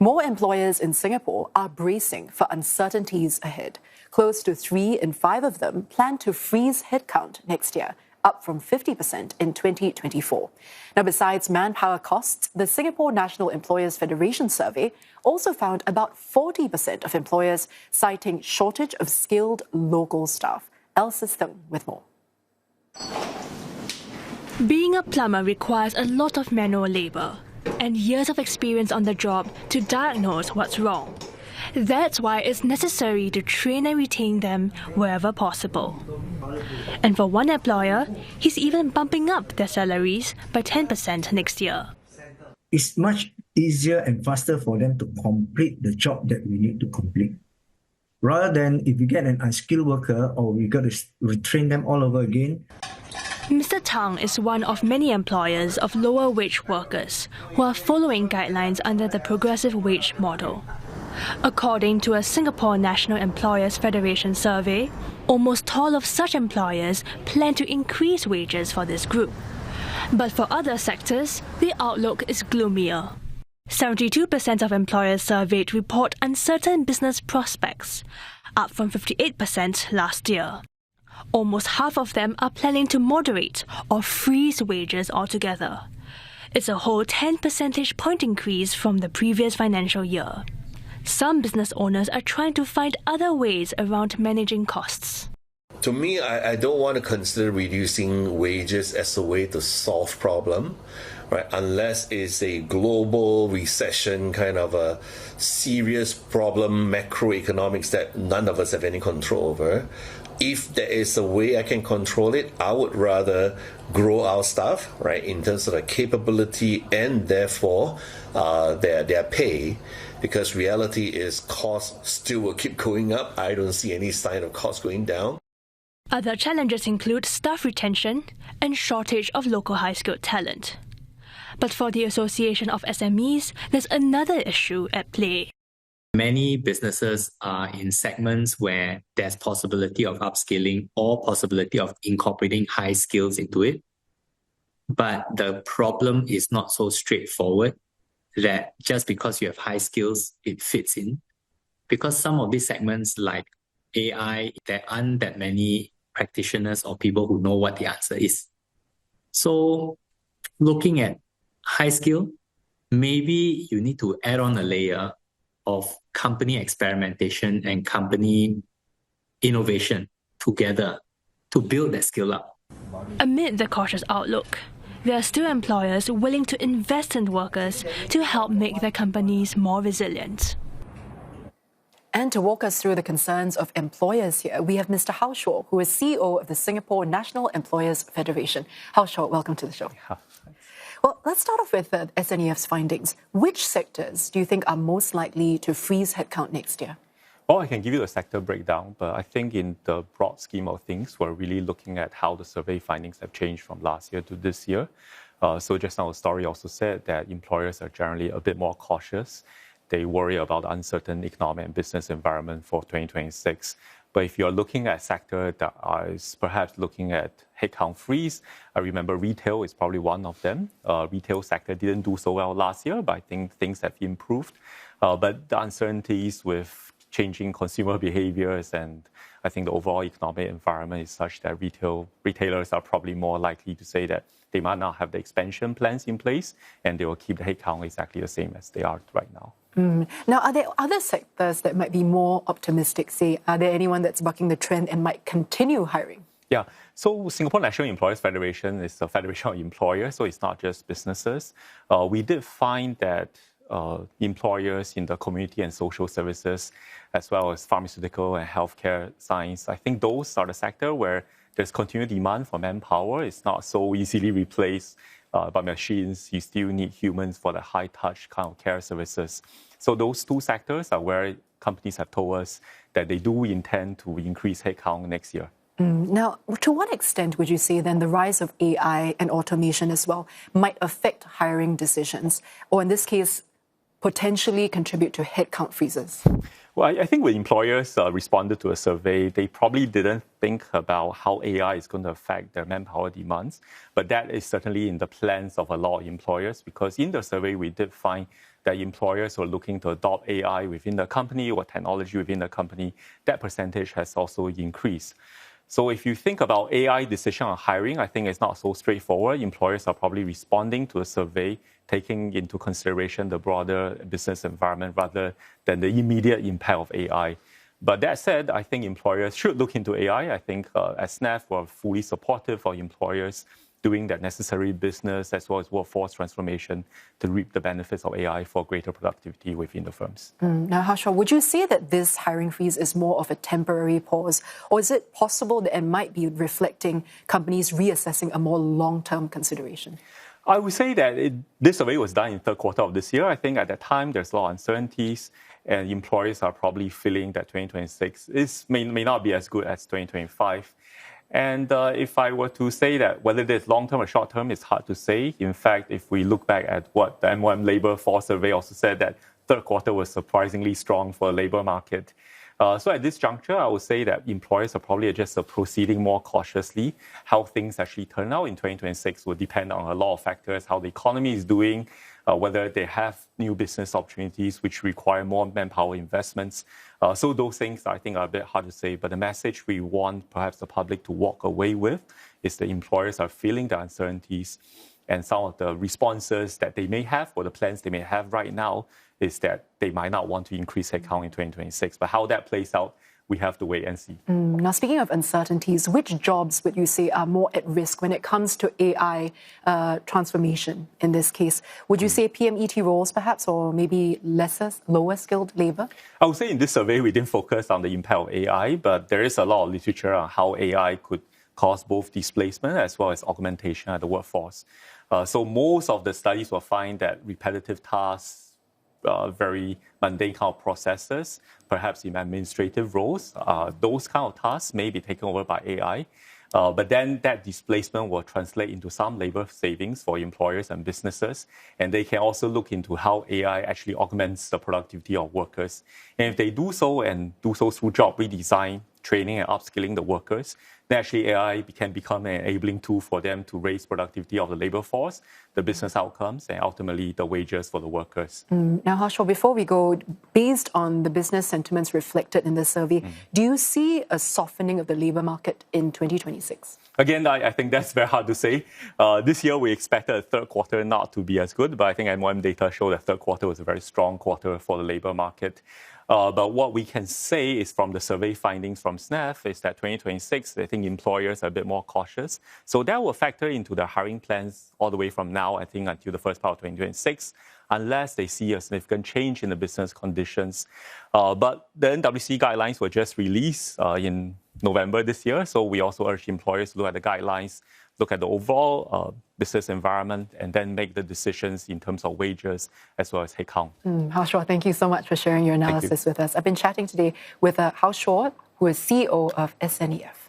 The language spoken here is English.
More employers in Singapore are bracing for uncertainties ahead. Close to 3 in 5 of them plan to freeze headcount next year, up from 50% in 2024. Now, besides manpower costs, the Singapore National Employers Federation survey also found about 40% of employers citing shortage of skilled local staff. Elsa's Thung with more. Being a plumber requires a lot of manual labour and years of experience on the job to diagnose what's wrong. That's why it's necessary to train and retain them wherever possible. And for one employer, he's even bumping up their salaries by 10% next year. It's much easier and faster for them to complete the job that we need to complete. Rather than if we get an unskilled worker or we got to retrain them all over again. Mr. Tang is one of many employers of lower wage workers who are following guidelines under the progressive wage model. According to a Singapore National Employers Federation survey, almost all of such employers plan to increase wages for this group. But for other sectors, the outlook is gloomier. 72% of employers surveyed report uncertain business prospects, up from 58% last year. Almost half of them are planning to moderate or freeze wages altogether. It's a whole 10 percentage point increase from the previous financial year. Some business owners are trying to find other ways around managing costs. To me, I don't want to consider reducing wages as a way to solve problem, right? Unless it's a global recession, kind of a serious problem, macroeconomics that none of us have any control over. If there is a way I can control it, I would rather grow our staff, right, in terms of the capability and therefore their pay, because reality is costs still will keep going up. I don't see any sign of costs going down. Other challenges include staff retention and shortage of local high-skilled talent. But for the Association of SMEs, there's another issue at play. Many businesses are in segments where there's possibility of upskilling or possibility of incorporating high skills into it. But the problem is not so straightforward that just because you have high skills, it fits in. Because some of these segments like AI, there aren't that many practitioners or people who know what the answer is. So looking at high skill, maybe you need to add on a layer of company experimentation and company innovation together to build that skill up. Amid the cautious outlook, there are still employers willing to invest in workers to help make their companies more resilient. And to walk us through the concerns of employers here, we have Mr. Hao Shuo, who is CEO of the Singapore National Employers Federation. Hao Shuo, welcome to the show. Well, let's start off with SNEF's findings. Which sectors do you think are most likely to freeze headcount next year? Well, I can give you a sector breakdown, but I think in the broad scheme of things, we're really looking at how the survey findings have changed from last year to this year. So just now, the story also said that employers are generally a bit more cautious. They worry about the uncertain economic and business environment for 2026. But if you're looking at a sector that is perhaps looking at headcount freeze, I remember retail is probably one of them. Retail sector didn't do so well last year, but I think things have improved. But the uncertainties with changing consumer behaviors and I think the overall economic environment is such that retailers are probably more likely to say that they might not have the expansion plans in place and they will keep the headcount exactly the same as they are right now. Now, are there other sectors that might be more optimistic? Say, are there anyone that's bucking the trend and might continue hiring? Yeah, so Singapore National Employers Federation is a federation of employers, so it's not just businesses. We did find that employers in the community and social services, as well as pharmaceutical and healthcare science, I think those are the sector where there's continued demand for manpower. It's not so easily replaced by machines. You still need humans for the high-touch kind of care services. So those two sectors are where companies have told us that they do intend to increase headcount next year. Now, to what extent would you say then the rise of AI and automation as well might affect hiring decisions, or in this case, potentially contribute to headcount freezes? Well, I think when employers responded to a survey, they probably didn't think about how AI is going to affect their manpower demands. But that is certainly in the plans of a lot of employers, because in the survey, we did find that employers who are looking to adopt AI within the company or technology within the company, that percentage has also increased. So if you think about AI decision on hiring, I think it's not so straightforward. Employers are probably responding to a survey, taking into consideration the broader business environment rather than the immediate impact of AI. But that said, I think employers should look into AI. I think as SNEF, we're fully supportive of employers doing that necessary business as well as workforce transformation to reap the benefits of AI for greater productivity within the firms. Now, Hao Shuo, would you say that this hiring freeze is more of a temporary pause, or is it possible that it might be reflecting companies reassessing a more long-term consideration? I would say that this survey was done in the third quarter of this year. I think at that time, there's a lot of uncertainties, and employers are probably feeling that 2026 may not be as good as 2025. And if I were to say that whether it's long-term or short-term, it's hard to say. In fact, if we look back at what the M1 Labour Force survey also said, that third quarter was surprisingly strong for the labour market. So at this juncture, I would say that employers are probably just proceeding more cautiously. How things actually turn out in 2026 will depend on a lot of factors, how the economy is doing, whether they have new business opportunities which require more manpower investments. So those things I think are a bit hard to say. But the message we want perhaps the public to walk away with is that employers are feeling the uncertainties, and some of the responses that they may have or the plans they may have right now is that they might not want to increase headcount in 2026. But how that plays out, we have to wait and see. Now, speaking of uncertainties, which jobs would you say are more at risk when it comes to AI transformation in this case? Would you say PMET roles perhaps, or maybe lower skilled labor? I would say in this survey, we didn't focus on the impact of AI, but there is a lot of literature on how AI could cause both displacement as well as augmentation of the workforce. So most of the studies will find that repetitive tasks, very mundane kind of processes, perhaps in administrative roles, those kind of tasks may be taken over by AI. But then that displacement will translate into some labor savings for employers and businesses. And they can also look into how AI actually augments the productivity of workers. And if they do so and do so through job redesign, training and upskilling the workers, then actually AI can become an enabling tool for them to raise productivity of the labor force, the business outcomes, and ultimately the wages for the workers. Now, Hao Shuo, before we go, based on the business sentiments reflected in the survey, do you see a softening of the labor market in 2026? Again, I think that's very hard to say. This year, we expected the third quarter not to be as good, but I think M1 data show that third quarter was a very strong quarter for the labor market. But what we can say is from the survey findings from SNEF is that 2026, I think employers are a bit more cautious. So that will factor into their hiring plans all the way from now, I think, until the first part of 2026, unless they see a significant change in the business conditions. But the NWC guidelines were just released in November this year. So we also urge employers to look at the guidelines, look at the overall business environment, and then make the decisions in terms of wages as well as headcount. Hao Shuo, thank you so much for sharing your analysis with us. I've been chatting today with Hao Shuo, who is CEO of SNEF.